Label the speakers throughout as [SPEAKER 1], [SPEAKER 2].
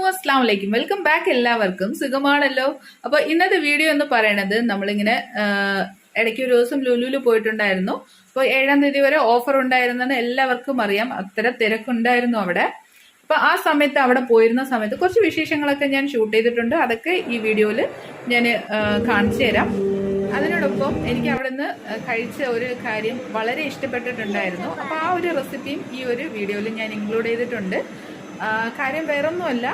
[SPEAKER 1] അസ്സാം വലൈക്കും. Welcome back. എല്ലാവർക്കും സുഖമാണല്ലോ. അപ്പോൾ ഇന്നത്തെ വീഡിയോ എന്ന് പറയണത് നമ്മളിങ്ങനെ ഇടയ്ക്ക് ഒരു ദിവസം ലുലുവിൽ പോയിട്ടുണ്ടായിരുന്നു. അപ്പോൾ 7-ാം തീയതി വരെ ഓഫർ ഉണ്ടായിരുന്നെന്ന് എല്ലാവർക്കും അറിയാം. അത്ര തിരക്കുണ്ടായിരുന്നു അവിടെ. അപ്പോൾ ആ സമയത്ത് അവിടെ പോയിരുന്ന സമയത്ത് കുറച്ച് വിശേഷങ്ങളൊക്കെ ഞാൻ ഷൂട്ട് ചെയ്തിട്ടുണ്ട്. അതൊക്കെ ഈ വീഡിയോയിൽ ഞാൻ കാണിച്ചു തരാം. അതിനോടൊപ്പം എനിക്ക് അവിടെ നിന്ന് കഴിച്ച ഒരു കാര്യം വളരെ ഇഷ്ടപ്പെട്ടിട്ടുണ്ടായിരുന്നു. അപ്പോൾ ആ ഒരു റെസിപ്പിയും ഈ ഒരു വീഡിയോയിൽ ഞാൻ ഇൻക്ലൂഡ് ചെയ്തിട്ടുണ്ട്. കാര്യം വേറൊന്നുമല്ല,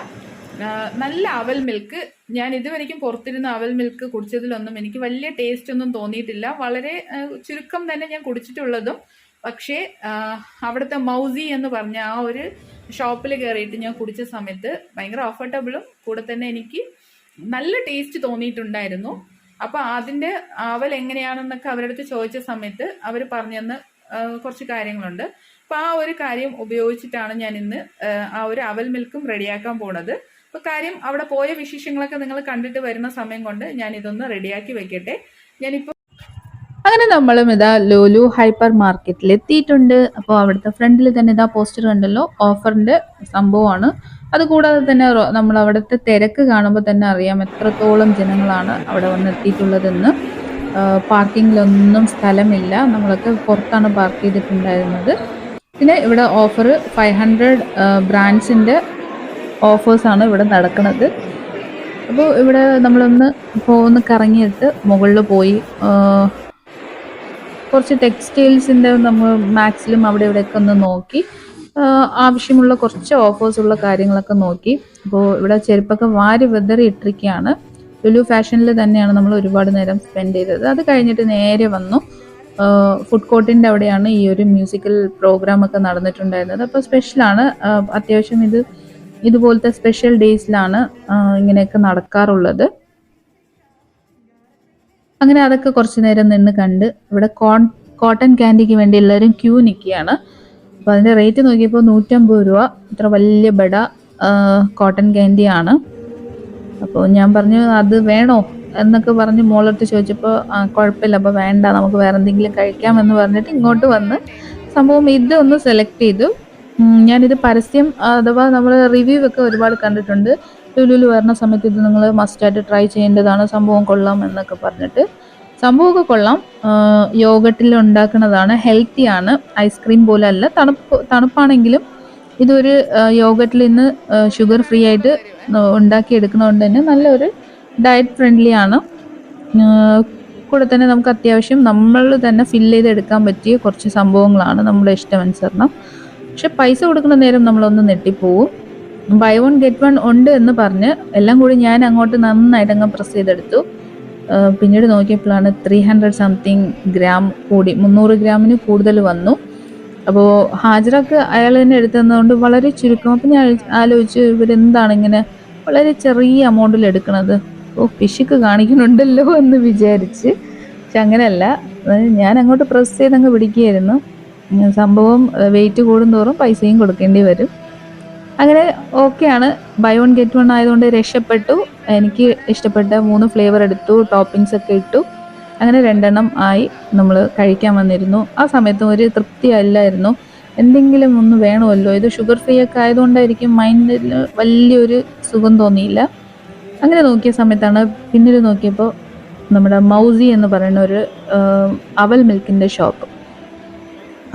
[SPEAKER 1] നല്ല അവൽ മിൽക്ക്. ഞാൻ ഇതുവരെയ്ക്കും പുറത്തിരുന്ന അവൽ മിൽക്ക് കുടിച്ചതിലൊന്നും എനിക്ക് വലിയ ടേസ്റ്റ് ഒന്നും തോന്നിയിട്ടില്ല. വളരെ ചുരുക്കം തന്നെ ഞാൻ കുടിച്ചിട്ടുള്ളതും. പക്ഷേ അവിടുത്തെ മൗസി എന്ന് പറഞ്ഞ ആ ഒരു ഷോപ്പിൽ കയറിയിട്ട് ഞാൻ കുടിച്ച സമയത്ത് ഭയങ്കര അഫോർഡബിളും കൂടെ തന്നെ എനിക്ക് നല്ല ടേസ്റ്റ് തോന്നിയിട്ടുണ്ടായിരുന്നു. അപ്പോൾ അതിൻ്റെ അവൽ എങ്ങനെയാണെന്നൊക്കെ അവരുടെ അടുത്ത് ചോദിച്ച സമയത്ത് അവർ പറഞ്ഞെന്ന് കുറച്ച് കാര്യങ്ങളുണ്ട്. അപ്പോൾ ആ ഒരു കാര്യം ഉപയോഗിച്ചിട്ടാണ് ഞാൻ ഇന്ന് ആ ഒരു അവൽ മിൽക്കും റെഡിയാക്കാൻ പോണത്. അപ്പോൾ കാര്യം അവിടെ പോയ വിശേഷങ്ങളൊക്കെ നിങ്ങൾ കണ്ടിട്ട് വരുന്ന സമയം കൊണ്ട് ഞാൻ ഇതൊന്ന് റെഡിയാക്കി വെക്കട്ടെ. ഞാനിപ്പോൾ
[SPEAKER 2] അങ്ങനെ നമ്മളും ഇതാ ലുലു ഹൈപ്പർ മാർക്കറ്റിൽ എത്തിയിട്ടുണ്ട്. അപ്പോൾ അവിടുത്തെ ഫ്രണ്ടിൽ തന്നെ ഇതാ പോസ്റ്റർ കണ്ടല്ലോ, ഓഫറിന്റെ സംഭവമാണ്. അതുകൂടാതെ തന്നെ നമ്മൾ അവിടുത്തെ തിരക്ക് കാണുമ്പോൾ തന്നെ അറിയാം എത്രത്തോളം ജനങ്ങളാണ് അവിടെ വന്ന് എത്തിയിട്ടുള്ളതെന്ന്. പാർക്കിങ്ങിലൊന്നും സ്ഥലമില്ല, നമ്മളൊക്കെ പുറത്താണ് പാർക്ക് ചെയ്തിട്ടുണ്ടായിരുന്നത്. പിന്നെ ഇവിടെ ഓഫർ 500 ബ്രാൻഡ്സിൻ്റെ ഓഫേഴ്സാണ് ഇവിടെ നടക്കുന്നത്. അപ്പോൾ ഇവിടെ നമ്മളൊന്ന് ഒന്ന് കറങ്ങിയിട്ട് മുകളിൽ പോയി കുറച്ച് ടെക്സ്റ്റൈൽസിൻ്റെ നമ്മൾ മാക്സിലും അവിടെ ഇവിടെയൊക്കെ ഒന്ന് നോക്കി ആവശ്യമുള്ള കുറച്ച് ഓഫേഴ്സുള്ള കാര്യങ്ങളൊക്കെ നോക്കി. അപ്പോൾ ഇവിടെ ചെരുപ്പൊക്കെ വാരി വെതറി ഇട്ടിരിക്കുകയാണ്. ലുലു ഫാഷനിൽ തന്നെയാണ് നമ്മൾ ഒരുപാട് നേരം സ്പെൻഡ് ചെയ്തത്. അത് കഴിഞ്ഞിട്ട് നേരെ വന്നു ഫുഡ് കോർട്ടിൻ്റെ അവിടെയാണ് ഈ ഒരു മ്യൂസിക്കൽ പ്രോഗ്രാം ഒക്കെ നടന്നിട്ടുണ്ടായിരുന്നത്. അപ്പോൾ സ്പെഷ്യലാണ്, അത്യാവശ്യം ഇതുപോലത്തെ സ്പെഷ്യൽ ഡേയ്സിലാണ് ഇങ്ങനെയൊക്കെ നടക്കാറുള്ളത്. അങ്ങനെ അതൊക്കെ കുറച്ച് നേരം നിന്ന് കണ്ട് ഇവിടെ കോട്ടൺ ക്യാൻഡിക്ക് വേണ്ടി എല്ലാവരും ക്യൂ നിൽക്കുകയാണ്. അപ്പോൾ അതിൻ്റെ റേറ്റ് നോക്കിയപ്പോൾ 150 രൂപ. ഇത്ര വലിയ ബഡ കോട്ടൺ ക്യാൻഡിയാണ്. അപ്പോൾ ഞാൻ പറഞ്ഞു അത് വേണോ എന്നൊക്കെ പറഞ്ഞ് മോളടുത്ത് ചോദിച്ചപ്പോൾ കുഴപ്പമില്ല, അപ്പോൾ വേണ്ട, നമുക്ക് വേറെ എന്തെങ്കിലും കഴിക്കാമെന്ന് പറഞ്ഞിട്ട് ഇങ്ങോട്ട് വന്ന് സംഭവം ഇതൊന്ന് സെലക്ട് ചെയ്തു. ഞാനിത് പരസ്യം അഥവാ നമ്മൾ റിവ്യൂ ഒക്കെ ഒരുപാട് കണ്ടിട്ടുണ്ട്. ലുലുവിൽ വരുന്ന സമയത്ത് ഇത് നിങ്ങൾ മസ്റ്റായിട്ട് ട്രൈ ചെയ്യേണ്ടതാണ്, സംഭവം കൊള്ളാം എന്നൊക്കെ പറഞ്ഞിട്ട്. സംഭവമൊക്കെ കൊള്ളാം. യോഗട്ടിൽ ഉണ്ടാക്കുന്നതാണ്, ഹെൽത്തിയാണ്, ഐസ്ക്രീം പോലെ അല്ല. തണുപ്പാണെങ്കിലും ഇതൊരു യോഗട്ടിൽ നിന്ന് ഷുഗർ ഫ്രീ ആയിട്ട് ഉണ്ടാക്കിയെടുക്കുന്നതുകൊണ്ട് തന്നെ നല്ലൊരു ഡയറ്റ് ഫ്രണ്ട്ലി ആണ്. കൂടെ തന്നെ നമുക്ക് അത്യാവശ്യം നമ്മൾ തന്നെ ഫില്ല് ചെയ്തെടുക്കാൻ പറ്റിയ കുറച്ച് സംഭവങ്ങളാണ് നമ്മുടെ ഇഷ്ടമനുസരണം. പക്ഷെ പൈസ കൊടുക്കുന്ന നേരം നമ്മളൊന്ന് നെട്ടിപ്പോവും. ബൈ 1 ഗെറ്റ് 1 ഉണ്ട് എന്ന് പറഞ്ഞ് എല്ലാം കൂടി ഞാൻ അങ്ങോട്ട് നന്നായിട്ട് അങ്ങ് പ്രസ് ചെയ്തെടുത്തു. പിന്നീട് നോക്കിയപ്പോഴാണ് 300 സംതിങ് ഗ്രാം കൂടി, 300 ഗ്രാമിന് കൂടുതൽ വന്നു. അപ്പോൾ ഹാജറൊക്കെ അയാൾ തന്നെ എടുത്തതുകൊണ്ട് വളരെ ചുരുക്കം. അപ്പം ഞാൻ ആലോചിച്ചു ഇവരെന്താണ് ഇങ്ങനെ വളരെ ചെറിയ എമൗണ്ടിൽ എടുക്കണത്, പിശുക്ക് കാണിക്കുന്നുണ്ടല്ലോ എന്ന് വിചാരിച്ച്. പക്ഷെ അങ്ങനെയല്ല, ഞാൻ അങ്ങോട്ട് പ്രസ് ചെയ്തങ്ങ് പിടിക്കുകയായിരുന്നു. സംഭവം വെയിറ്റ് കൂടുന്തോറും പൈസയും കൊടുക്കേണ്ടി വരും. അങ്ങനെ ഓക്കെയാണ്. ബൈ 1 ഗെറ്റ് 1 ആയതുകൊണ്ട് രക്ഷപ്പെട്ടു. എനിക്ക് ഇഷ്ടപ്പെട്ട 3 ഫ്ലേവർ എടുത്തു, ടോപ്പിങ്സ് ഒക്കെ ഇട്ടു. അങ്ങനെ 2 എണ്ണം ആയി. നമ്മൾ കഴിക്കാൻ വന്നിരുന്നു. ആ സമയത്തും ഒരു തൃപ്തി അല്ലായിരുന്നു, എന്തെങ്കിലും ഒന്ന് വേണമല്ലോ. ഇത് ഷുഗർ ഫ്രീ ഒക്കെ ആയതുകൊണ്ടായിരിക്കും മൈൻഡിൽ വലിയൊരു സുഖം തോന്നിയില്ല. അങ്ങനെ നോക്കിയ സമയത്താണ് പിന്നീട് നോക്കിയപ്പോൾ നമ്മുടെ മൗസി എന്ന് പറയുന്ന ഒരു അവൽ മിൽക്കിൻ്റെ ഷോപ്പ്.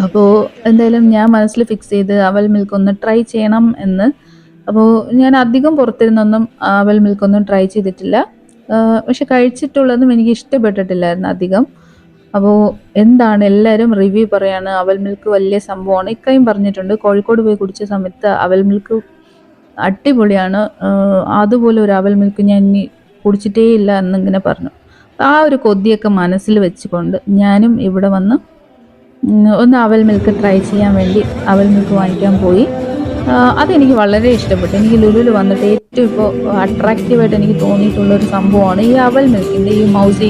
[SPEAKER 2] അപ്പോൾ എന്തായാലും ഞാൻ മനസ്സിൽ ഫിക്സ് ചെയ്ത് അവൽ മിൽക്ക് ഒന്ന് ട്രൈ ചെയ്യണം എന്ന്. അപ്പോൾ ഞാൻ അധികം പുറത്തിരുന്നൊന്നും അവൽ മിൽക്കൊന്നും ട്രൈ ചെയ്തിട്ടില്ല. പക്ഷെ കഴിച്ചിട്ടുള്ളതും എനിക്ക് ഇഷ്ടപ്പെട്ടിട്ടില്ലായിരുന്നു അധികം. അപ്പോൾ എന്താണ് എല്ലാവരും റിവ്യൂ പറയാണ്, അവൽ മിൽക്ക് വലിയ സംഭവമാണ്. ഇക്കയും പറഞ്ഞിട്ടുണ്ട്, കോഴിക്കോട് പോയി കുടിച്ച സമയത്ത് അവൽ മിൽക്ക് അടിപൊളിയാണ്, അതുപോലെ ഒരു അവൽ മിൽക്ക് ഞാൻ ഇനി കുടിച്ചിട്ടേ ഇല്ല എന്നിങ്ങനെ പറഞ്ഞു. ആ ഒരു കൊതിയൊക്കെ മനസ്സിൽ വെച്ചുകൊണ്ട് ഞാനും ഇവിടെ വന്ന് ഒന്ന് അവൽ മിൽക്ക് ട്രൈ ചെയ്യാൻ വേണ്ടി അവൽ മിൽക്ക് വാങ്ങിക്കാൻ പോയി. അതെനിക്ക് വളരെ ഇഷ്ടപ്പെട്ടു. എനിക്ക് ലുലുവിൽ വന്നിട്ട് ഏറ്റവും ഇപ്പോൾ അട്രാക്റ്റീവായിട്ട് എനിക്ക് തോന്നിയിട്ടുള്ളൊരു സംഭവമാണ് ഈ അവൽ മിൽക്കിൻ്റെ ഈ മൗസി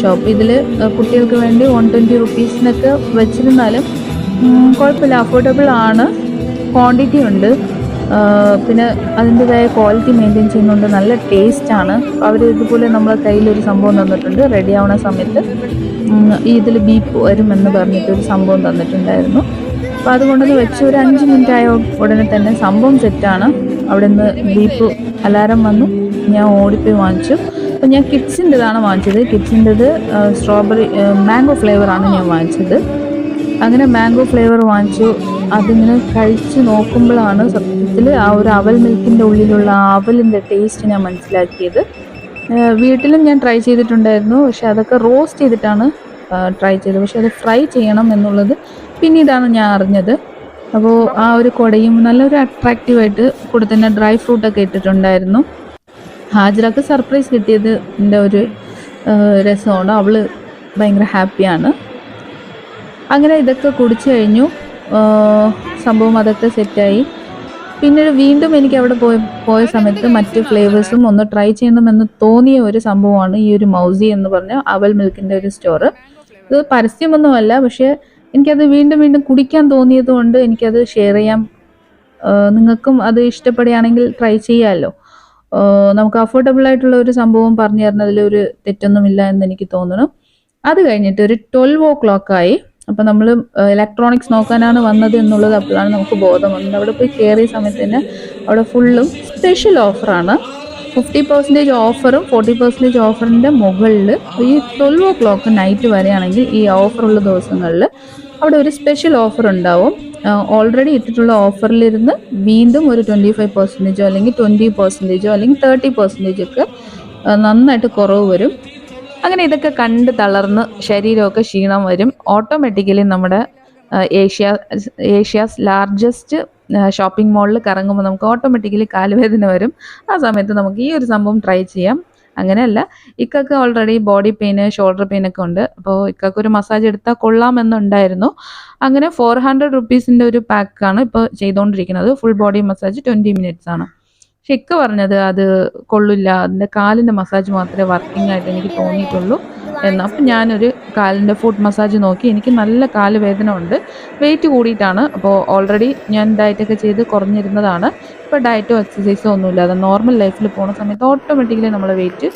[SPEAKER 2] ഷോപ്പ്. ഇതിൽ കുട്ടികൾക്ക് വേണ്ടി 120 റുപ്പീസിനൊക്കെ വെച്ചിരുന്നാലും കുഴപ്പമില്ല, അഫോർഡബിൾ ആണ്, ക്വാണ്ടിറ്റി ഉണ്ട്. പിന്നെ അതിൻ്റെതായ ക്വാളിറ്റി മെയിൻറ്റെയിൻ ചെയ്യുന്നുണ്ട്, നല്ല ടേസ്റ്റാണ്. അവർ ഇതുപോലെ നമ്മളെ കയ്യിലൊരു സംഭവം തന്നിട്ടുണ്ട്, റെഡി ആവുന്ന സമയത്ത് ഇതിൽ ബീപ്പ് വരുമെന്ന് പറഞ്ഞിട്ടൊരു സംഭവം തന്നിട്ടുണ്ടായിരുന്നു. അപ്പോൾ അതുകൊണ്ടൊന്ന് വെച്ച് ഒരു 5 മിനിറ്റ് ആയ ഉടനെ തന്നെ സംഭവം സെറ്റാണ്. അവിടെ നിന്ന് ബീപ്പ് അലാറം വന്നു, ഞാൻ ഓടിപ്പോയി വാങ്ങിച്ചു. അപ്പോൾ ഞാൻ കിഡ്സിൻ്റെതാണ് വാങ്ങിച്ചത്. കിഡ്സിൻ്റെത് സ്ട്രോബെറി മാംഗോ ഫ്ലേവറാണ് ഞാൻ വാങ്ങിച്ചത്. അങ്ങനെ മാംഗോ ഫ്ലേവർ വാങ്ങിച്ചു. അതിങ്ങനെ കഴിച്ച് നോക്കുമ്പോഴാണ് സത്യത്തിൽ ആ ഒരു അവൽ മിൽക്കിൻ്റെ ഉള്ളിലുള്ള ആ അവലിൻ്റെ ടേസ്റ്റ് ഞാൻ മനസ്സിലാക്കിയത്. വീട്ടിലും ഞാൻ ട്രൈ ചെയ്തിട്ടുണ്ടായിരുന്നു, പക്ഷെ അതൊക്കെ റോസ്റ്റ് ചെയ്തിട്ടാണ് ട്രൈ ചെയ്തത്. പക്ഷെ അത് ഫ്രൈ ചെയ്യണം എന്നുള്ളത് പിന്നീടാണ് ഞാൻ അറിഞ്ഞത്. അപ്പോൾ ആ ഒരു കുടയും നല്ലൊരു അട്രാക്റ്റീവായിട്ട് കൂടെ തന്നെ ഡ്രൈ ഫ്രൂട്ടൊക്കെ ഇട്ടിട്ടുണ്ടായിരുന്നു. ഹാജറക്ക് സർപ്രൈസ് കിട്ടിയത് എൻ്റെ ഒരു രസമാണ്. അവൾ ഭയങ്കര ഹാപ്പിയാണ്. അങ്ങനെ ഇതൊക്കെ കുടിച്ചു കഴിഞ്ഞു. സംഭവം അതൊക്കെ സെറ്റായി. പിന്നീട് വീണ്ടും എനിക്ക് അവിടെ പോയ സമയത്ത് മറ്റ് ഫ്ലേവേഴ്സും ഒന്ന് ട്രൈ ചെയ്യണമെന്ന് തോന്നിയ ഒരു സംഭവമാണ് ഈ ഒരു മൗസി എന്ന് പറഞ്ഞ അവൽ മിൽക്കിൻ്റെ ഒരു സ്റ്റോറ്. ഇത് പരസ്യമൊന്നുമല്ല, പക്ഷേ എനിക്കത് വീണ്ടും വീണ്ടും കുടിക്കാൻ തോന്നിയത് കൊണ്ട് എനിക്കത് ഷെയർ ചെയ്യാം. നിങ്ങൾക്കും അത് ഇഷ്ടപ്പെടുകയാണെങ്കിൽ ട്രൈ ചെയ്യാമല്ലോ. നമുക്ക് അഫോർഡബിൾ ആയിട്ടുള്ള ഒരു സംഭവം പറഞ്ഞു തരുന്നതിൽ ഒരു തെറ്റൊന്നുമില്ല എന്ന് എനിക്ക് തോന്നുന്നു. അത് കഴിഞ്ഞിട്ട് ഒരു 12 ആയി. അപ്പം നമ്മൾ ഇലക്ട്രോണിക്സ് നോക്കാനാണ് വന്നത് എന്നുള്ളത് അപ്പോഴാണ് നമുക്ക് ബോധം വന്നത്. അവിടെ പോയി കയറിയ സമയത്ത് തന്നെ അവിടെ ഫുള്ളും സ്പെഷ്യൽ ഓഫറാണ്. 50% ഓഫറും 40% ഓഫറിൻ്റെ മുകളിൽ ഈ 12 നൈറ്റ് വരെയാണെങ്കിൽ ഈ ഓഫറുള്ള ദിവസങ്ങളിൽ അവിടെ ഒരു സ്പെഷ്യൽ ഓഫർ ഉണ്ടാവും. ഓൾറെഡി ഇട്ടിട്ടുള്ള ഓഫറിലിരുന്ന് വീണ്ടും ഒരു 25% അല്ലെങ്കിൽ 20% അല്ലെങ്കിൽ 30% ഒക്കെ നന്നായിട്ട് കുറവ് വരും. അങ്ങനെ ഇതൊക്കെ കണ്ട് തളർന്ന് ശരീരമൊക്കെ ക്ഷീണം വരും. ഓട്ടോമാറ്റിക്കലി നമ്മുടെ ഏഷ്യാസ് ലാർജസ്റ്റ് ഷോപ്പിംഗ് മാളിൽ കറങ്ങുമ്പോൾ നമുക്ക് ഓട്ടോമാറ്റിക്കലി കാലുവേദന വരും. ആ സമയത്ത് നമുക്ക് ഈ ഒരു സംഭവം ട്രൈ ചെയ്യാം. അങ്ങനെയല്ല, ഇക്കൊക്കെ ഓൾറെഡി ബോഡി പെയിന്, ഷോൾഡർ പെയിനൊക്കെ ഉണ്ട്. അപ്പോൾ ഇക്കൊക്കെ ഒരു മസാജ് എടുത്താൽ കൊള്ളാമെന്നുണ്ടായിരുന്നു. അങ്ങനെ 400 റുപ്പീസിൻ്റെ ഒരു പാക്കാണ് ഇപ്പോൾ ചെയ്തുകൊണ്ടിരിക്കുന്നത്. ഫുൾ ബോഡി മസാജ് 20 മിനിറ്റ്സ് ആണ്. പക്ഷെ ഇക്ക പറഞ്ഞത് അത് കൊള്ളില്ല, അതിൻ്റെ കാലിൻ്റെ മസാജ് മാത്രമേ വർക്കിംഗ് ആയിട്ട് എനിക്ക് തോന്നിയിട്ടുള്ളൂ എന്ന്. അപ്പം ഞാനൊരു കാലിൻ്റെ ഫുഡ് മസാജ് നോക്കി. എനിക്ക് നല്ല കാല് വേദന ഉണ്ട്, വെയിറ്റ് കൂടിയിട്ടാണ്. അപ്പോൾ ഓൾറെഡി ഞാൻ ഡയറ്റൊക്കെ ചെയ്ത് കുറഞ്ഞിരുന്നതാണ്. ഇപ്പോൾ ഡയറ്റോ എക്സസൈസോ ഒന്നുമില്ലാതെ നോർമൽ ലൈഫിൽ പോകുന്ന സമയത്ത് ഓട്ടോമാറ്റിക്കലി നമ്മളെ വെയിറ്റ്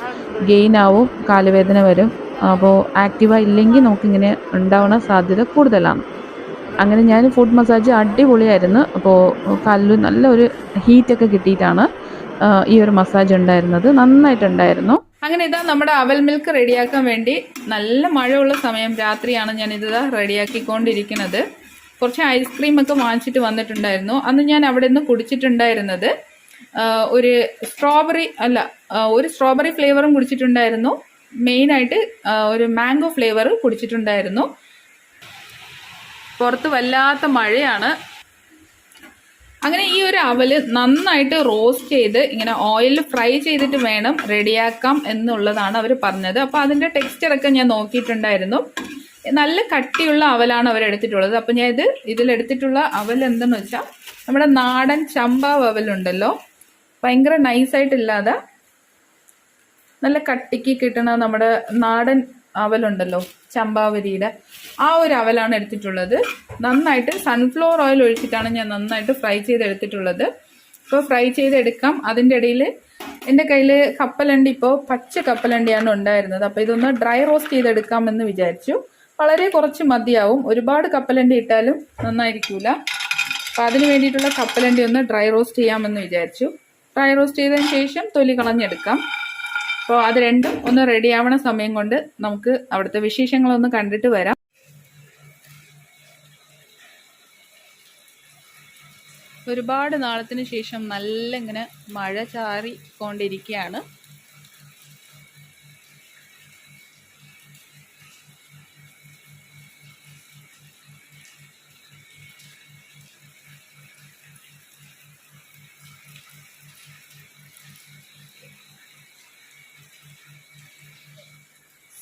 [SPEAKER 2] ഗെയിൻ ആവും, കാലുവേദന വരും. അപ്പോൾ ആക്റ്റീവായി ഇല്ലെങ്കിൽ നമുക്കിങ്ങനെ ഉണ്ടാവുന്ന സാധ്യത കൂടുതലാണ്. അങ്ങനെ ഞാൻ ഫുഡ് മസാജ് അടിപൊളിയായിരുന്നു. അപ്പോൾ കാലിൽ നല്ലൊരു ഹീറ്റൊക്കെ കിട്ടിയിട്ടാണ് ഈ ഒരു മസാജ് ഉണ്ടായിരുന്നത്. നന്നായിട്ടുണ്ടായിരുന്നു.
[SPEAKER 1] അങ്ങനെ ഇതാ നമ്മുടെ അവൽ മിൽക്ക് റെഡിയാക്കാൻ വേണ്ടി നല്ല മഴയുള്ള സമയം രാത്രിയാണ് ഞാൻ ഇതാ റെഡിയാക്കിക്കൊണ്ടിരിക്കുന്നത്. കുറച്ച് ഐസ്ക്രീം ഒക്കെ വാങ്ങിച്ചിട്ട് വന്നിട്ടുണ്ടായിരുന്നു. അന്ന് ഞാൻ അവിടെ നിന്ന് കുടിച്ചിട്ടുണ്ടായിരുന്നത് ഒരു സ്ട്രോബെറി ഫ്ലേവറും കുടിച്ചിട്ടുണ്ടായിരുന്നു. മെയിനായിട്ട് ഒരു മാംഗോ ഫ്ലേവർ കുടിച്ചിട്ടുണ്ടായിരുന്നു. പുറത്ത് വല്ലാത്ത മഴയാണ്. അങ്ങനെ ഈ ഒരു അവല് നന്നായിട്ട് റോസ്റ്റ് ചെയ്ത് ഇങ്ങനെ ഓയിലിൽ ഫ്രൈ ചെയ്തിട്ട് വേണം റെഡിയാക്കാം എന്നുള്ളതാണ് അവർ പറഞ്ഞത്. അപ്പോൾ അതിൻ്റെ ടെക്സ്ചറൊക്കെ ഞാൻ നോക്കിയിട്ടുണ്ടായിരുന്നു. നല്ല കട്ടിയുള്ള അവലാണ് അവരെടുത്തിട്ടുള്ളത്. അപ്പോൾ ഞാൻ ഇതിലെടുത്തിട്ടുള്ള അവൽ എന്തെന്ന് വെച്ചാൽ നമ്മുടെ നാടൻ ചമ്പാവ് അവലുണ്ടല്ലോ, ഭയങ്കര നൈസായിട്ടില്ലാതെ നല്ല കട്ടിക്ക് കിട്ടണ നമ്മുടെ നാടൻ അവലുണ്ടല്ലോ ചമ്പാവരിയുടെ, ആ ഒരു അവലാണ് എടുത്തിട്ടുള്ളത്. നന്നായിട്ട് സൺഫ്ലവർ ഓയിൽ ഒഴിച്ചിട്ടാണ് ഞാൻ നന്നായിട്ട് ഫ്രൈ ചെയ്തെടുത്തിട്ടുള്ളത്. ഇപ്പോൾ ഫ്രൈ ചെയ്തെടുക്കാം. അതിൻ്റെ ഇടയിൽ എൻ്റെ കയ്യിൽ കപ്പലണ്ടി, ഇപ്പോൾ പച്ച കപ്പലണ്ടിയാണ് ഉണ്ടായിരുന്നത്. അപ്പോൾ ഇതൊന്ന് ഡ്രൈ റോസ്റ്റ് ചെയ്തെടുക്കാമെന്ന് വിചാരിച്ചു. വളരെ കുറച്ച് മതിയാവും, ഒരുപാട് കപ്പലണ്ടി ഇട്ടാലും നന്നായിരിക്കില്ല. അപ്പോൾ അതിന് വേണ്ടിയിട്ടുള്ള കപ്പലണ്ടി ഒന്ന് ഡ്രൈ റോസ്റ്റ് ചെയ്യാമെന്ന് വിചാരിച്ചു. ഡ്രൈ റോസ്റ്റ് ചെയ്തതിന് ശേഷം തൊലി കളഞ്ഞെടുക്കാം. അപ്പോൾ അത് രണ്ടും ഒന്ന് റെഡി ആവണ സമയം കൊണ്ട് നമുക്ക് അവിടുത്തെ വിശേഷങ്ങളൊന്ന് കണ്ടിട്ട് വരാം. ഒരുപാട് നാളത്തിന് ശേഷം നല്ല ഇങ്ങനെ മഴ ചാറിക്കൊണ്ടിരിക്കുകയാണ്.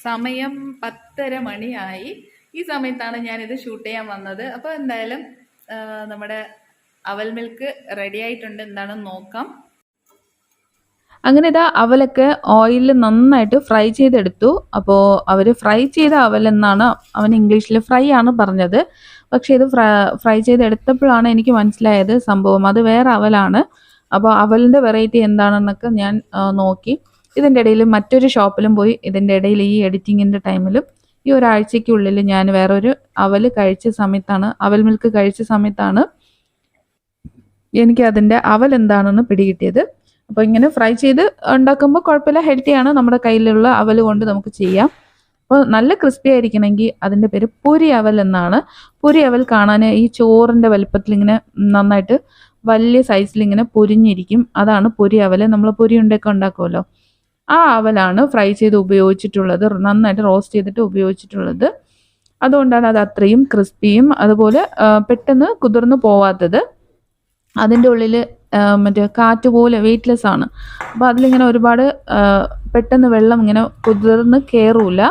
[SPEAKER 1] സമയം 10:30 മണിയായി. ഈ സമയത്താണ് ഞാനിത് ഷൂട്ട് ചെയ്യാൻ വന്നത്. അപ്പോൾ എന്തായാലും നമ്മുടെ അവൽ മിൽക്ക് റെഡി ആയിട്ടുണ്ട്, എന്താണെന്ന് നോക്കാം.
[SPEAKER 2] അങ്ങനെ ഇതാ അവലൊക്കെ ഓയിലിൽ നന്നായിട്ട് ഫ്രൈ ചെയ്തെടുത്തു. അപ്പോൾ അവർ ഫ്രൈ ചെയ്ത അവലെന്നാണ് അവൻ ഇംഗ്ലീഷിൽ ഫ്രൈ ആണ് പറഞ്ഞത്. പക്ഷേ ഇത് ഫ്രൈ ചെയ്തെടുത്തപ്പോഴാണ് എനിക്ക് മനസ്സിലായത് സംഭവം അത് വേറെ അവലാണ്. അപ്പോൾ അവലിൻ്റെ വെറൈറ്റി എന്താണെന്നൊക്കെ ഞാൻ നോക്കി. ഇതിൻ്റെ ഇടയിൽ മറ്റൊരു ഷോപ്പിലും പോയി. ഇതിൻ്റെ ഇടയിൽ ഈ എഡിറ്റിങ്ങിൻ്റെ ടൈമിലും ഈ ഒരാഴ്ചയ്ക്കുള്ളിൽ ഞാൻ വേറൊരു അവൽ മിൽക്ക് കഴിച്ച സമയത്താണ് എനിക്ക് അതിൻ്റെ അവൽ എന്താണെന്ന് പിടികിട്ടിയത്. അപ്പോൾ ഇങ്ങനെ ഫ്രൈ ചെയ്ത് ഉണ്ടാക്കുമ്പോൾ കുഴപ്പമില്ല, ഹെൽത്തിയാണ്. നമ്മുടെ കയ്യിലുള്ള അവൽ കൊണ്ട് നമുക്ക് ചെയ്യാം. അപ്പോൾ നല്ല ക്രിസ്പി ആയിരിക്കണമെങ്കിൽ അതിൻ്റെ പേര് പൊരി അവൽ എന്നാണ്. പൊരി അവൽ കാണാൻ ഈ ചോറിൻ്റെ വലിപ്പത്തിൽ ഇങ്ങനെ നന്നായിട്ട് വലിയ സൈസിൽ ഇങ്ങനെ പൊരിഞ്ഞിരിക്കും. അതാണ് പൊരി അവൽ. നമ്മൾ പൊരി ഉണ്ടൊക്കെ ഉണ്ടാക്കുമല്ലോ, ആ അവലാണ് ഫ്രൈ ചെയ്ത് ഉപയോഗിച്ചിട്ടുള്ളത്, നന്നായിട്ട് റോസ്റ്റ് ചെയ്തിട്ട് ഉപയോഗിച്ചിട്ടുള്ളത്. അതുകൊണ്ടാണ് അത് അത്രയും ക്രിസ്പിയും അതുപോലെ പെട്ടെന്ന് കുതിർന്നു പോവാത്തത്. അതിൻ്റെ ഉള്ളിൽ മറ്റേ കാറ്റ് പോലെ വെയ്റ്റ്ലെസ് ആണ്. അപ്പോൾ അതിലിങ്ങനെ ഒരുപാട് പെട്ടെന്ന് വെള്ളം ഇങ്ങനെ കുതിർന്ന് കയറൂല,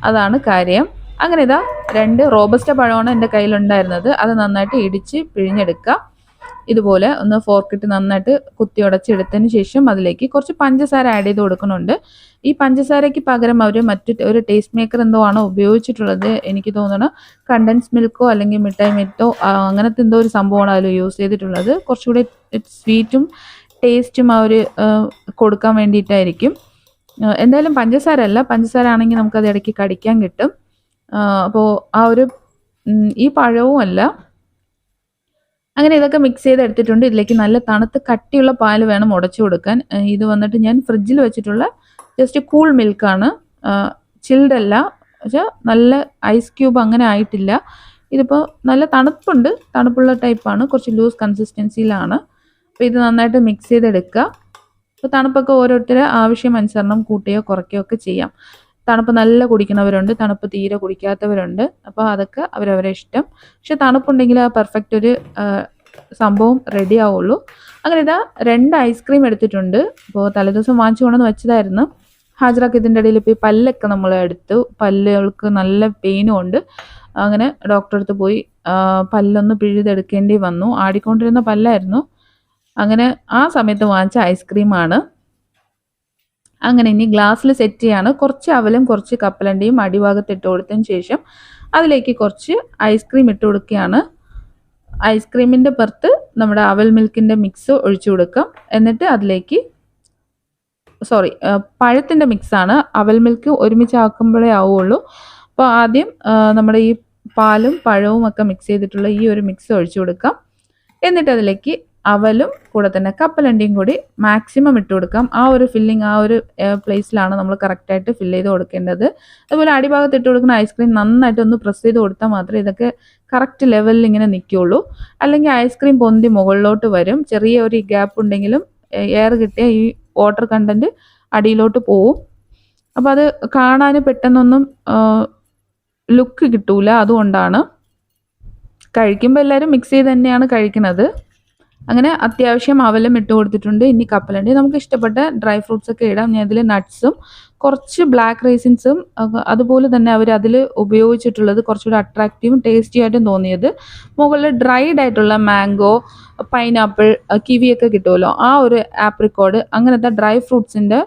[SPEAKER 2] അതാണ് കാര്യം. അങ്ങനെ ഇതാ 2 റോബസ്റ്റ പഴമാണ് എൻ്റെ കയ്യിലുണ്ടായിരുന്നത്. അത് നന്നായിട്ട് ഇടിച്ച് പിഴിഞ്ഞെടുക്കുക. ഇതുപോലെ ഒന്ന് ഫോർക്കിട്ട് നന്നായിട്ട് കുത്തി ഉടച്ചെടുത്തതിന് ശേഷം അതിലേക്ക് കുറച്ച് പഞ്ചസാര ആഡ് ചെയ്ത് കൊടുക്കുന്നുണ്ട്. ഈ പഞ്ചസാരയ്ക്ക് പകരം അവർ ഒരു ടേസ്റ്റ് മേക്കർ എന്തോ ആണ് ഉപയോഗിച്ചിട്ടുള്ളത്. എനിക്ക് തോന്നുന്നു കണ്ടൻസ് മിൽക്കോ അല്ലെങ്കിൽ മിഠായി മെത്തോ അങ്ങനത്തെ എന്തോ ഒരു സംഭവമാണ് അതിൽ യൂസ് ചെയ്തിട്ടുള്ളത്. കുറച്ചുകൂടി സ്വീറ്റും ടേസ്റ്റും കൊടുക്കാൻ വേണ്ടിയിട്ടായിരിക്കും. എന്തായാലും പഞ്ചസാര അല്ല, പഞ്ചസാര ആണെങ്കിൽ നമുക്കത് ഇടയ്ക്ക് കടിക്കാൻ കിട്ടും. അപ്പോൾ ഈ പഴവും അല്ല. അങ്ങനെ ഇതൊക്കെ മിക്സ് ചെയ്ത് എടുത്തിട്ടുണ്ട്. ഇതിലേക്ക് നല്ല തണുത്ത് കട്ടിയുള്ള പാൽ വേണം ഉടച്ചു കൊടുക്കാൻ. ഇത് വന്നിട്ട് ഞാൻ ഫ്രിഡ്ജിൽ വെച്ചിട്ടുള്ള ജസ്റ്റ് കൂൾ മിൽക്കാണ്, ചിൽഡ് അല്ല. പക്ഷേ നല്ല ഐസ് ക്യൂബ് അങ്ങനെ ആയിട്ടില്ല. ഇതിപ്പോൾ നല്ല തണുപ്പുണ്ട്, തണുപ്പുള്ള ടൈപ്പാണ്, കുറച്ച് ലൂസ് കൺസിസ്റ്റൻസിയിലാണ്. അപ്പോൾ ഇത് നന്നായിട്ട് മിക്സ് ചെയ്തെടുക്കുക. അപ്പോൾ തണുപ്പൊക്കെ ഓരോരുത്തരുടെ ആവശ്യമനുസരണം കൂട്ടുകയോ കുറയ്ക്കുകയോ ഒക്കെ ചെയ്യാം. തണുപ്പ് നല്ല കുടിക്കുന്നവരുണ്ട്, തണുപ്പ് തീരെ കുടിക്കാത്തവരുണ്ട്. അപ്പോൾ അതൊക്കെ അവരവരെ ഇഷ്ടം. പക്ഷെ തണുപ്പുണ്ടെങ്കിൽ ആ പെർഫെക്റ്റ് ഒരു സംഭവം റെഡി ആവുള്ളൂ. അങ്ങനെ ഇതാ 2 ഐസ്ക്രീം എടുത്തിട്ടുണ്ട്. അപ്പോൾ തലേദിവസം വാങ്ങിച്ചു കൊണ്ടുവന്ന് വെച്ചതായിരുന്നു. ഹാജറാക്ക് ഇതിൻ്റെ ഇടയിൽ ഇപ്പോൾ ഈ പല്ലൊക്കെ നമ്മൾ എടുത്തു. പല്ലുകൾക്ക് നല്ല പെയിനും ഉണ്ട്. അങ്ങനെ ഡോക്ടറെ അടുത്ത് പോയി പല്ലൊന്ന് പിഴുതെടുക്കേണ്ടി വന്നു. ആടിക്കൊണ്ടിരുന്ന പല്ലായിരുന്നു. അങ്ങനെ ആ സമയത്ത് വാങ്ങിച്ച ഐസ്ക്രീമാണ്. അങ്ങനെ ഇനി ഗ്ലാസ്സിൽ സെറ്റ് ചെയ്യാണ്. കുറച്ച് അവലും കുറച്ച് കപ്പലണ്ടിയും അടിഭാഗത്ത് ഇട്ട് കൊടുത്തതിന് ശേഷം അതിലേക്ക് കുറച്ച് ഐസ്ക്രീം ഇട്ട് കൊടുക്കുകയാണ്. ഐസ്ക്രീമിൻ്റെ പുറത്ത് നമ്മുടെ അവൽ മിൽക്കിൻ്റെ മിക്സ് ഒഴിച്ചു കൊടുക്കാം. എന്നിട്ട് അതിലേക്ക് പഴത്തിൻ്റെ മിക്സാണ്. അവൽ മിൽക്ക് ഒരുമിച്ച് ആക്കുമ്പോഴേ ആവുള്ളൂ. അപ്പോൾ ആദ്യം നമ്മുടെ ഈ പാലും പഴവും ഒക്കെ മിക്സ് ചെയ്തിട്ടുള്ള ഈ ഒരു മിക്സ് ഒഴിച്ചു കൊടുക്കാം. എന്നിട്ട് അതിലേക്ക് അവലും കൂടെ തന്നെ കപ്പലണ്ടിയും കൂടി മാക്സിമം ഇട്ട് കൊടുക്കാം. ആ ഒരു ഫില്ലിങ് ആ ഒരു പ്ലേസിലാണ് നമ്മൾ കറക്റ്റായിട്ട് ഫില്ല് ചെയ്ത് കൊടുക്കേണ്ടത്. അതുപോലെ അടിഭാഗത്ത് ഇട്ട് കൊടുക്കുന്ന ഐസ്ക്രീം നന്നായിട്ട് ഒന്ന് പ്രസ് ചെയ്ത് കൊടുത്താൽ മാത്രമേ ഇതൊക്കെ കറക്റ്റ് ലെവലിൽ ഇങ്ങനെ നിൽക്കുകയുള്ളൂ. അല്ലെങ്കിൽ ഐസ്ക്രീം പൊന്തി മുകളിലോട്ട് വരും. ചെറിയ ഒരു ഗ്യാപ്പ് ഉണ്ടെങ്കിലും എയർ കിട്ടിയ ഈ വാട്ടർ കണ്ടൻറ്റ് അടിയിലോട്ട് പോവും. അപ്പോൾ അത് കാണാൻ പെട്ടെന്നൊന്നും ലുക്ക് കിട്ടൂല. അതുകൊണ്ടാണ് കഴിക്കുമ്പോൾ എല്ലാവരും മിക്സ് ചെയ്ത് തന്നെയാണ് കഴിക്കുന്നത്. അങ്ങനെ അത്യാവശ്യം അവലും ഇട്ട് കൊടുത്തിട്ടുണ്ട്. ഇനി കപ്പലണ്ടി നമുക്ക് ഇഷ്ടപ്പെട്ട ഡ്രൈ ഫ്രൂട്ട്സ് ഒക്കെ ഇടാം. ഞാൻ ഇതിൽ നട്ട്സും കുറച്ച് ബ്ലാക്ക് റൈസിൻസും അതുപോലെ തന്നെ അവർ അതിൽ ഉപയോഗിച്ചിട്ടുള്ളത് കുറച്ചുകൂടി അട്രാക്റ്റീവും ടേസ്റ്റി ആയിട്ടും തോന്നിയത് മുകളിൽ ഡ്രൈഡ് ആയിട്ടുള്ള മാംഗോ, പൈനാപ്പിൾ, കിവിയൊക്കെ കിട്ടുമല്ലോ, ആ ഒരു ആപ്രിക്കോഡ് അങ്ങനത്തെ ഡ്രൈ ഫ്രൂട്ട്സിൻ്റെ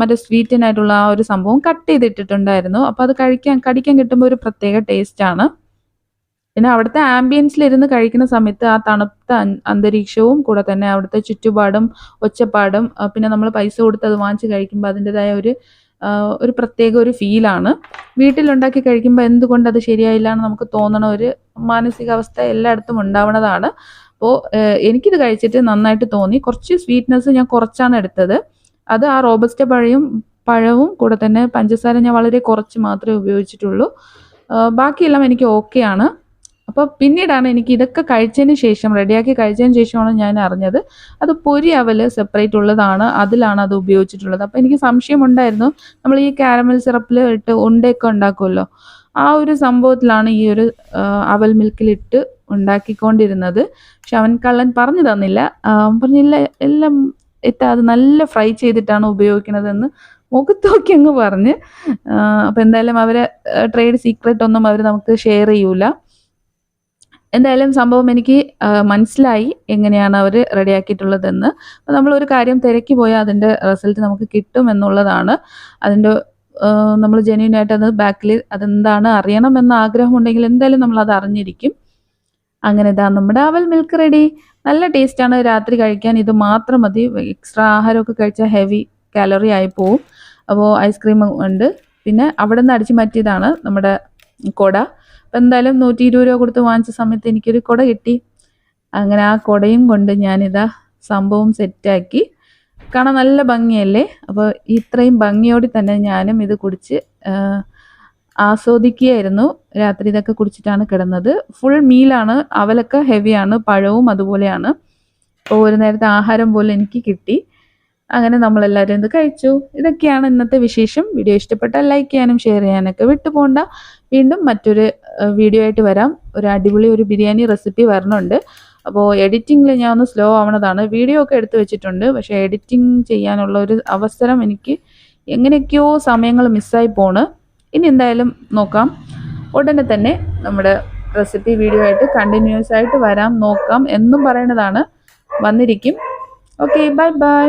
[SPEAKER 2] മറ്റേ സ്വീറ്റനായിട്ടുള്ള ആ ഒരു സംഭവം കട്ട് ചെയ്തിട്ടിട്ടുണ്ടായിരുന്നു. അപ്പോൾ അത് കടിക്കാൻ കിട്ടുമ്പോൾ ഒരു പ്രത്യേക ടേസ്റ്റാണ്. പിന്നെ അവിടുത്തെ ആംബിയൻസിലിരുന്ന് കഴിക്കുന്ന സമയത്ത് ആ തണുത്ത അന്തരീക്ഷവും കൂടെ തന്നെ അവിടുത്തെ ചുറ്റുപാടും ഒച്ചപ്പാടും പിന്നെ നമ്മൾ പൈസ കൊടുത്ത് അത് വാങ്ങിച്ച് കഴിക്കുമ്പോൾ അതിൻ്റെതായ ഒരു പ്രത്യേക ഒരു ഫീലാണ്. വീട്ടിലുണ്ടാക്കി കഴിക്കുമ്പോൾ എന്തുകൊണ്ട് അത് ശരിയായില്ല എന്ന് നമുക്ക് തോന്നണ ഒരു മാനസികാവസ്ഥ എല്ലായിടത്തും ഉണ്ടാവുന്നതാണ്. അപ്പോൾ എനിക്കിത് കഴിച്ചിട്ട് നന്നായിട്ട് തോന്നി. കുറച്ച് സ്വീറ്റ്നെസ് ഞാൻ കുറച്ചാണ് എടുത്തത്. അത് ആ റോബസ്റ്റ പഴവും കൂടെ തന്നെ പഞ്ചസാര ഞാൻ വളരെ കുറച്ച് മാത്രമേ ഉപയോഗിച്ചിട്ടുള്ളൂ. ബാക്കിയെല്ലാം എനിക്ക് ഓക്കെയാണ്. അപ്പോൾ പിന്നീടാണ് എനിക്ക് ഇതൊക്കെ റെഡിയാക്കി കഴിച്ചതിന് ശേഷമാണ് ഞാൻ അറിഞ്ഞത് അത് പൊരി അവൽ സെപ്പറേറ്റ് ഉള്ളതാണ്, അതിലാണ് അത് ഉപയോഗിച്ചിട്ടുള്ളത്. അപ്പോൾ എനിക്ക് സംശയമുണ്ടായിരുന്നു, നമ്മൾ ഈ കാരമൽ സിറപ്പിൽ ഇട്ട് ഉണ്ടയൊക്കെ ഉണ്ടാക്കുമല്ലോ, ആ ഒരു സംഭവത്തിലാണ് ഈ ഒരു അവൽ മിൽക്കിലിട്ട് ഉണ്ടാക്കിക്കൊണ്ടിരുന്നത്. പക്ഷെ അവൻ കള്ളൻ പറഞ്ഞു തന്നില്ല. പറഞ്ഞില്ല, എല്ലാം അത് നല്ല ഫ്രൈ ചെയ്തിട്ടാണ് ഉപയോഗിക്കുന്നതെന്ന് മുഖത്ത് നോക്കി അങ്ങ് പറഞ്ഞ്. അപ്പോൾ എന്തായാലും അവരെ ട്രേഡ് സീക്രട്ട് ഒന്നും അവർ നമുക്ക് ഷെയർ ചെയ്യൂല. എന്തായാലും സംഭവം എനിക്ക് മനസ്സിലായി എങ്ങനെയാണ് അവർ റെഡിയാക്കിയിട്ടുള്ളതെന്ന്. അപ്പോൾ നമ്മളൊരു കാര്യം തിരക്കി പോയാൽ അതിൻ്റെ റിസൾട്ട് നമുക്ക് കിട്ടും എന്നുള്ളതാണ്. നമ്മൾ ജെന്യൂനായിട്ട് അത് ബാക്കിൽ അതെന്താണ് അറിയണമെന്ന് ആഗ്രഹമുണ്ടെങ്കിൽ എന്തായാലും നമ്മളത് അറിഞ്ഞിരിക്കും. അങ്ങനെ ഇതാ നമ്മുടെ അവൽ മിൽക്ക് റെഡി. നല്ല ടേസ്റ്റാണ്. രാത്രി കഴിക്കാൻ ഇത് മാത്രം മതി. എക്സ്ട്രാ ആഹാരമൊക്കെ കഴിച്ചാൽ ഹെവി കാലറി ആയി പോവും. അപ്പോൾ ഐസ്ക്രീം ഉണ്ട്. പിന്നെ അവിടെ നിന്ന് അടിച്ചു മാറ്റിയതാണ് നമ്മുടെ കുട. അപ്പം എന്തായാലും 120 രൂപ കൊടുത്ത് വാങ്ങിച്ച സമയത്ത് എനിക്കൊരു കുട കിട്ടി. അങ്ങനെ ആ കുടയും കൊണ്ട് ഞാനിതാ സംഭവം സെറ്റാക്കി. കാണാൻ നല്ല ഭംഗിയല്ലേ? അപ്പോൾ ഇത്രയും ഭംഗിയോടെ തന്നെ ഞാനും ഇത് കുടിച്ച് ആസ്വദിക്കുകയായിരുന്നു. രാത്രി ഇതൊക്കെ കുടിച്ചിട്ടാണ് കിടന്നത്. ഫുൾ മീലാണ്, അവലൊക്കെ ഹെവിയാണ്, പഴവും അതുപോലെയാണ്. അപ്പോൾ ഒരു നേരത്തെ ആഹാരം പോലെ എനിക്ക് കിട്ടി. അങ്ങനെ നമ്മളെല്ലാവരും ഇത് കഴിച്ചു. ഇതൊക്കെയാണ് ഇന്നത്തെ വിശേഷം. വീഡിയോ ഇഷ്ടപ്പെട്ടാൽ ലൈക്ക് ചെയ്യാനും ഷെയർ ചെയ്യാനൊക്കെ വിട്ടുപോകണ്ട. വീണ്ടും മറ്റൊരു വീഡിയോ ആയിട്ട് വരാം. ഒരു അടിപൊളി ഒരു ബിരിയാണി റെസിപ്പി വരണുണ്ട്. അപ്പോൾ എഡിറ്റിങ്ങിൽ ഞാൻ ഒന്ന് സ്ലോ ആവണതാണ്. വീഡിയോ ഒക്കെ എടുത്തു വെച്ചിട്ടുണ്ട്, പക്ഷേ എഡിറ്റിംഗ് ചെയ്യാനുള്ള ഒരു അവസരം എനിക്ക് എങ്ങനെയൊക്കെയോ സമയങ്ങൾ മിസ്സായി പോണ്. ഇനി എന്തായാലും നോക്കാം. ഉടനെ തന്നെ നമ്മുടെ റെസിപ്പി വീഡിയോ ആയിട്ട് കണ്ടിന്യൂസ് ആയിട്ട് വരാം, നോക്കാം എന്നും പറയണതാണ്. വന്നിരിക്കും. Okay, bye bye.